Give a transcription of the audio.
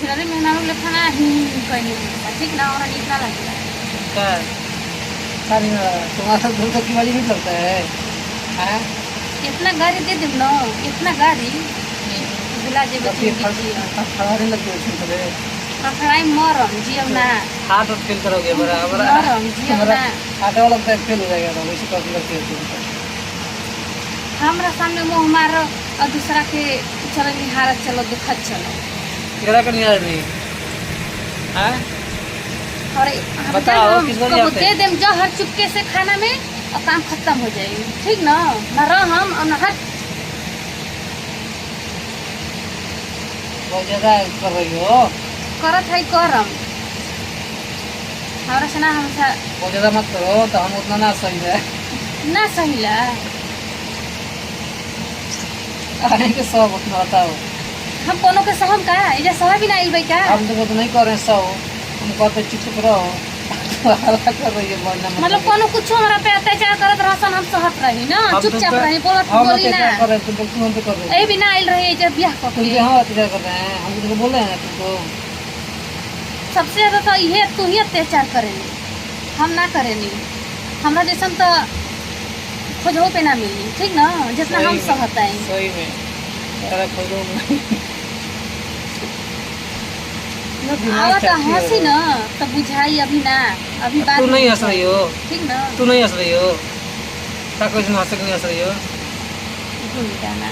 छिलरी में ना लोग खाना ही कहीं ठीक ना और इतना लगेगा क्या सारी ना तुम्हारा दूध की वाली नहीं लगता है हैं इतना गाड़ी दे दूँ ना इतना गाड़ी बुला जे तब ये बच्ची खड़ा नहीं लगती उसमें तो खड़ाई मरम जियम ना हाथ और फेल करोगे बराबर मरम जियम ना हाथ वाला तो फेल हो जाएगा तो वैसे कभी लगती है तुम हमरा सामने मुँह मारो और दूसरा के चलो निहारत चलो दुखत चलो तेरा का नियाज नहीं हैं और बताओ, किस बार कबो जाते दे हैं? देम जहर चुपके से खाना में और काम खत्म हो जाएगी ठीक ना न रहम और न हट बहुत ज़्यादा कर रही हो करत है करम हमरा से ना हमसे बहुत ज़्यादा मत करो तो हम उतना ना सही है ना सहिला आने के सब उतना बताओ हम कोनो के सहम का इजा सह भी ना आइल बई का हम तो नहीं कर रहे हैं सब हम कहते चुप रहो हल्ला कर रही है बढ़ना मतलब कोनो कुछ हमरा पे अत्याचार करत रहसन हम सहत रही ना चुपचाप रही बोलत हम बोली ना अत्याचार कर रहे हैं तुम तो कर रहे ए भी ना आइल रही जब ब्याह तुम करके भी हाँ अत्याचार कर रहे हैं हम तुमको बोल रहे हैं तुमको सबसे ज्यादा तो ये तू ही अत्याचार करेली हम ना करेली हमरा जैसन तो खोजो पे ना मिली ठीक ना जितना हम सहता है सही में तेरा खोजो आवा तो हंसी ना तो बुझाई अभी ना अभी बात तू नहीं हंस रही हो ठीक ना तू नहीं हंस रही हो क्या कुछ हंस नहीं हंस रही हो भूल जाना